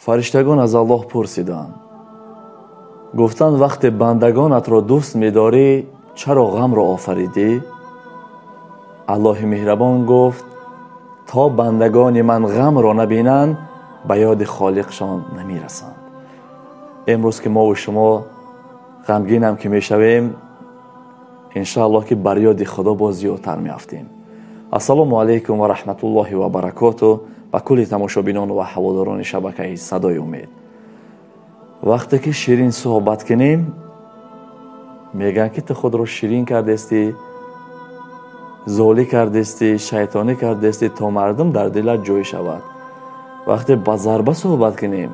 фариштагон аз Аллоҳ пурсиданд, гуфтанд вақте бандагонатро дӯст медорӣ, чаро ғамро офаридӣ? Аллоҳи меҳрабон гуфт, то бандагони ман ғамро набинанд, ба ёди холиқшон намерасанд. имрӯз ки мову шумо ғамгинам ки мешавем, иншааллоҳ ки бар ёди худо боз зиёдтар меафтем. ассалому алайкум ва раҳматуллоҳи ва баракоту ба кулли тамошобинон ва ҳаводорони шабакаи садои умед. вақте ки ширин суҳбат кунем, мегӯянд ки ту худро ширин кардести, золӣ кардести, шайтонӣ кардести, то мардум дар дилат ҷой шавад. вақте ба зарба суҳбат кунем,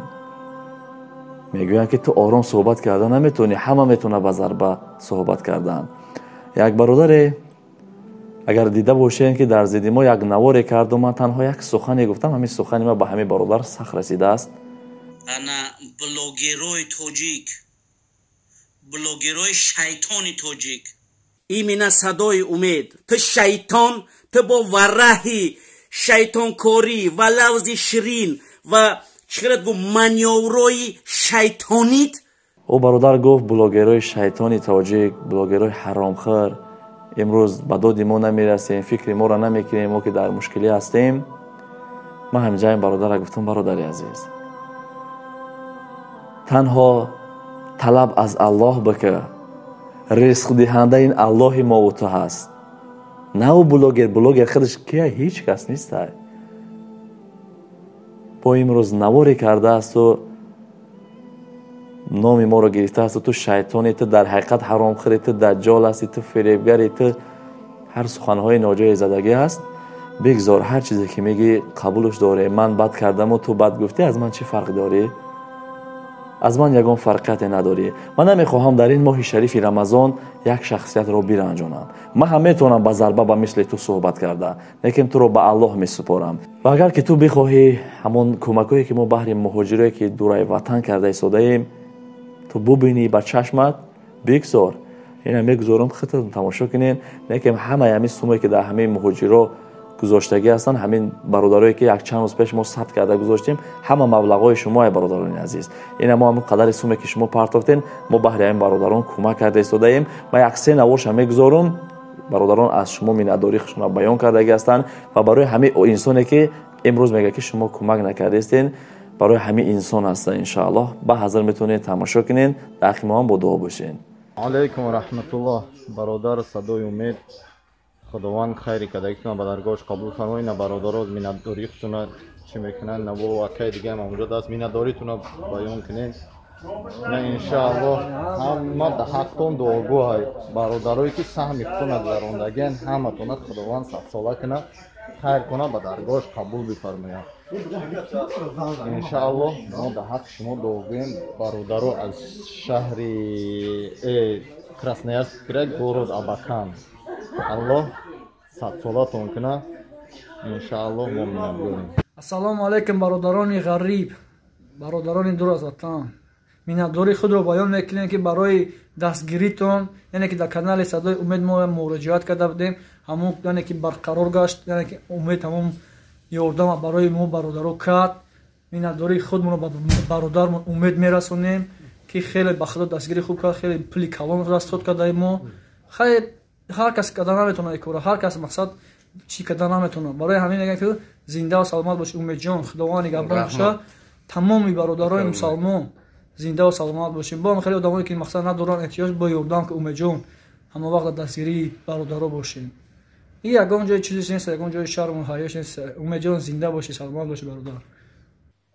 мегӯянд ки ту ором суҳбат карда наметавонӣ, ҳама метавонад ба зарба суҳбат кардан. як бародаре, агар дида бошед ки дар зидди мо як наворе карду, ман танҳо як сухане гуфтам, ҳамин сухани ман ба ҳамин бародар сахт расидааст. ана блогерои тоҷик, блогерои шайтони тоҷик, имина садои умед. ту шайтон, ту бо вараҳи шайтонкорӣ ва лавзи ширин ва чиқарад гу манёврои шайтонит. ӯ бародар гуфт блогерои шайтони тоҷик, блогерои ҳаромхӯр имрӯз ба доди мо намерасем, фикри моро намекунем, мо ки дар мушкилӣ ҳастем. ман ҳаминҷа ин бародара гуфтам, бародари азиз, танҳо талаб аз Аллоҳ бикӯ, ризқдиҳанда ин Аллоҳи мову ту ҳаст, на ӯ блогер. блогер худаш кия? ҳеҷ кас нестай. бо имрӯз наворе кардаасту номи моро гирифтаасту, ту шайтоне, ту дар ҳақиқат ҳаромхӯре, ту даҷҷол ҳасти, ту фиребгаре, ту ҳар суханҳои ноҷоиз задагӣ ҳаст. бигзор, ҳар чизе ки мегӣ қабулш дорем. ман бад кардаму ту бад гуфтӣ, аз ман чӣ фарқ дорӣ? аз ман ягон фарқияте надорӣ. ман намехоҳам дар ин моҳи шарифи рамазон як шахсиятро биранҷонам. ман ҳам метавонам ба зарба ба мисли ту суҳбат карда, лекин туро ба Аллоҳ месупорам. ва агар ки ту бихоҳӣ ҳамон кӯмакҳое ки мо баҳри муҳоҷирое ки дураи ватан карда истодаем, ту бубинӣ ба чашмат, бигзор. ина мегузорам худтон тамошо кунед. лекин ҳамаи ҳамин сумое ки дар ҳамин муҳоҷиро гузоштагӣ ҳастанд, ҳамин бародарое ки як чанд рӯз пеш мо сабт карда гузоштем, ҳама маблағҳои шумо ай бародарони азиз. ина мо ҳамин қадари суме ки шумо партофтен, мо баҳри ҳамин бародарон кӯмак карда истодаем. ман як се наворша мегузорам. бародарон аз шумо миннатдорихшонро баён кардагӣ ҳастанд ва барои ҳамин инсоне ки имрӯз мегӯяд ки шумо кӯмак накардестен, барои ҳамин инсон ҳастанд. иншааллоҳ ба ҳазир метавонед тамошо кунед. дахи мо ҳам бо дуо бошед. алайкум раҳматуллоҳ. бародар садои умед, худованд хайри кадагитона ба даргоҳаш қабул фармоед. на бародаро миннатдорихтона чӣ мекунанд, на бо акай дига ҳам амҷод аст, миннатдоритона баён кунед. на иншааллоҳ ҳама да ҳақтон дуогӯҳай бародарое ки саҳми худтона гузарондагианд, ҳаматона худованд садсола кунад, хайр кунад, ба даргоҳаш қабул бифармояд. иншааллоҳ мо да ҳаққи шумо дуогӯем. бародаро аз шаҳри красноярск край, город Абакан. аллоҳ садсолатон кунад. иншааллоҳ мо миннатдорем. ассалому алайкум бародарони ғариб, бародарони дур аз ватан. миннатдории худро баён мекунем ки барои дастгиритон, яъне ки дар канали садои умед мо муроҷиат карда будем, ҳамон яъне ки барқарор гашт, яъне ки умед ҳамон ёрдама барои мо бародаро кард. миннатдории худмонро ба бародармон умед мерасонем ки хеле ба худо дастгирӣ хуб кард, хеле пули калон расход кардаем мо. хайр, ҳар кас карда наметавонад кора, ҳар кас мақсад чӣ карда наметавонад. барои ҳамин мегӯям ки зиндаву саломат бошед умедҷон. худованд нигаҳбон бошад тамоми бародарои мусалмон. зиндаву саломат бошед. бо хеле одамое ки мақсад надоранд эҳтиёҷ бо ёрдам ки умедҷон ҳама вақт дар дастгирии бародаро бошед. ин ягон ҷои чизе нест, ягон ҷои шарму ҳаёш нест. умедҷон зинда бошед, саломат бошед бародар.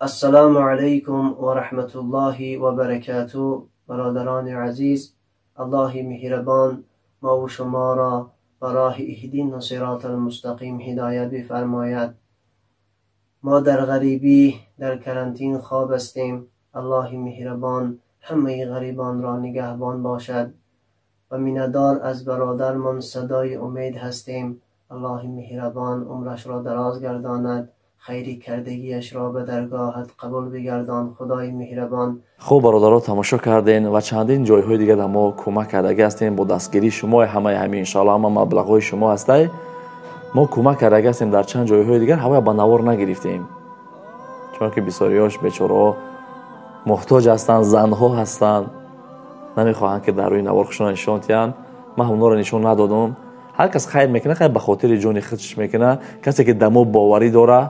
ассалому алайкум ва раҳматуллоҳи ва баракату. бародарони азиз, аллоҳи меҳрабон мову шуморо ба роҳи иҳдина сиратал мустақим ҳидоят бифармояд. мо дар ғарибӣ дар карантин хоб ҳастем. аллоҳи меҳрабон ҳамаи ғарибонро нигаҳбон бошад ва миннатдор аз бародармон садои умед ҳастем. аллоҳи меҳрабон умрашро дароз гардонад, хайри кардагиашро ба даргоҳат қабул бигардон. худои меҳрабон. хуб бародаро, тамошо кардем ва чандин ҷойҳои дига дар мо кӯмак кардагӣ ҳастем. бо дастгирии шумо ҳамаи ҳамин иншоаллоҳ ҳама маблағҳои шумо ҳастай. мо кӯмак кардагӣ ҳастем дар чанд ҷойҳои дигар, ҳавоя ба навор нагирифтем, چون که بسیاریاش بیچاره‌ها محتاج هستند، زنها هستند، نمیخواهند که در روی نوار خودشون نشان دهند. من اونا رو نشون ندادم. هر کس خیر میکنه خیر به خاطر جون خودش میکنه. کسی که دمو باوری داره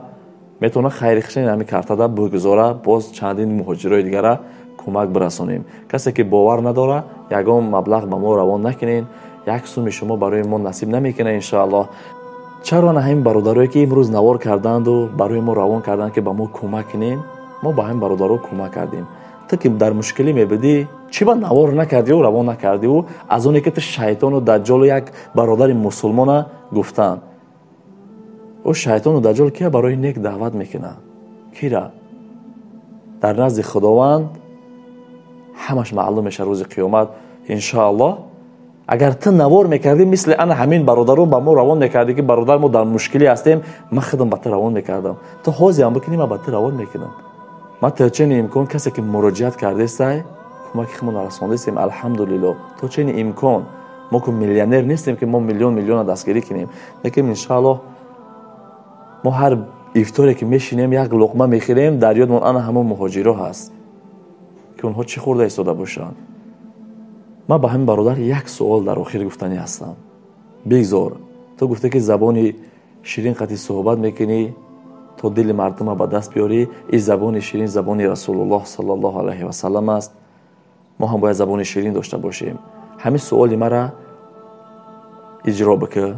میتونه خیر خودش همین کارتا بگذاره، باز چندین مهاجرای دیگه را کمک برسونیم. کسی که باور نداره یگان مبلغ به ما روان نکنین، یک سوم شما برای ما نصیب نمیکنه ان شاء الله. چرا نه همین برادرایی که امروز نوار کردند و برای ما روان کردند که به ما کمک کنین، ما با همین برادرها کمک کردیم. تو که در مشکلی میبودی چی با نوار نکردی و روان نکردی و از اونی که تو شیطان و دجال و یک برادر مسلمان گفتن. او شیطان و دجال که برای نیک دعوت میکنه کی را در نزد خداوند همش معلوم میشه روز قیامت ان شاء الله. اگر تو نوار میکردی مثل انا همین برادران با ما روان میکردی که برادر ما در مشکلی هستیم، من خودم با تو روان میکردم، تو حاضی هم بکنی من با تو روان میکنم. ما تا چنین امکان کسی که مراجعت کرده است کمک خودمون رسونده استیم الحمدلله. تو چنین امکان ما که میلیونر نیستیم که ما میلیون دستگیری کنیم، لیکن ان شاء الله ما هر افطاری که میشینیم یک لقمه میخوریم در یادمون انا همون مهاجرا هست که اونها چی خورده ایستاده باشن. ما با همین برادر یک سوال در آخر گفتنی هستم. بگذار تو گفته که زبان شیرین قطعی صحبت میکنی تا دل مردم به دست بیاری. این زبان شیرین زبان رسول الله صلی الله علیه و سلم است. ما هم باید زبان شیرین داشته باشیم. همین سوالی مرا اجرا بکن،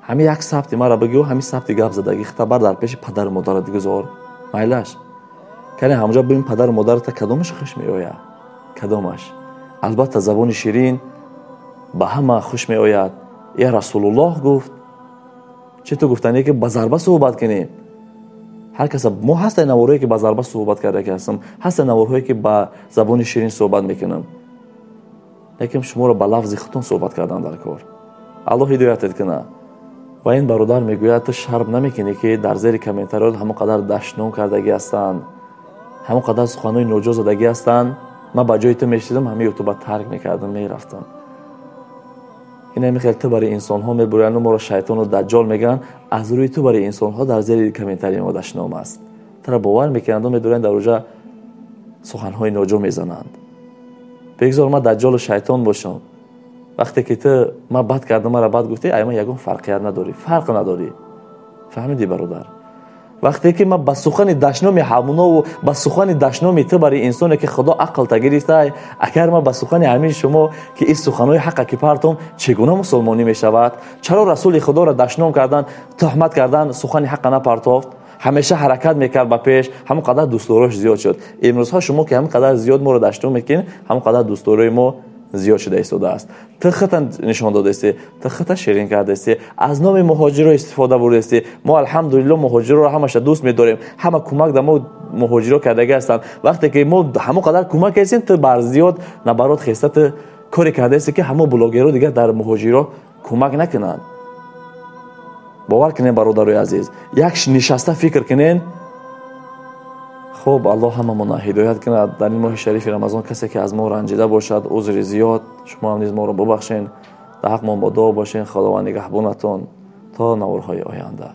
همین یک ثبت مرا بگی و همین ثبت گپ زدگی خطبر در پیش پدر و مادرت گذار. مایلش کنه همونجا ببین پدر و مادرت کدومش خوش میآید، کدومش. البته زبان شیرین به همه خوش میآید. یا رسول الله گفت چه تو گفتنی که با ضربه صحبت کنیم. هر کس ما هست نوارهایی که با ضربه صحبت کرده که هستم، هست نوارهایی که با زبان شیرین صحبت میکنم، لیکن شما رو با لفظ خودتون صحبت کردن در کار. الله هدایتت کنه. و این برادر میگوید تو شرم نمیکنی که در زیر کامنتارات همون قدر دشنام کردگی هستند، همون قدر سخنهای ناجا زدگی هستند. من با جای تو میشیدم همه یوتیوب ترک میکردم میرفتم. این نمیخواد تو برای انسان ها میبرن و ما رو شیطان و دجال میگن، از روی تو برای انسان ها در زیر کامنتاری ما دشنام است. تو را باور میکنند و میدونن در اونجا سخنهای ناجا میزنند. بگذار ما دجال و شیطان باشم. وقتی که تو ما بد کردم مرا بد گفتی، ایما یگون فرقیت نداری، فرق نداری. فهمیدی برادر؟ وقتی که ما با سخن دشنام همونا و با سخن دشنام تو برای انسانی که خدا عقل تا گرفته، اگر ما با سخن همین شما که این سخنهای حق کی پرتم چگونه مسلمانی میشود؟ چرا رسول خدا را دشنام کردن، تهمت کردن، سخن حق نپرتافت؟ همیشه حرکت میکرد با پیش، همون قدر دوستداراش زیاد شد. امروز ها شما که همون قدر زیاد ما رو دشنام میکنین، همون قدر دوستدارای ما زیاد شده ایستاده است. تو خطا نشان داده استی، تو خطا شیرین کرده استی، از نام مهاجرا استفاده برده استی. ما الحمدلله مهاجرا را همش دوست می‌داریم، همه کمک دم مهاجرا کرده هستند. وقتی که ما همون قدر کمک کردیم تو بر زیاد نبرات خستت کاری کرده استی که همه بلاگرها دیگه در مهاجرا کمک نکنند. باور کنین برادرای عزیز، یک نشسته فکر کنین. خب الله هممون هدایت کنه. در این ماه شریف رمضان کسی که از ما رنجیده باشد عذر زیاد، شما هم نیز ما رو ببخشین. در حق ما با دعا باشین. خداوند نگهبانتون تا نوارهای آینده.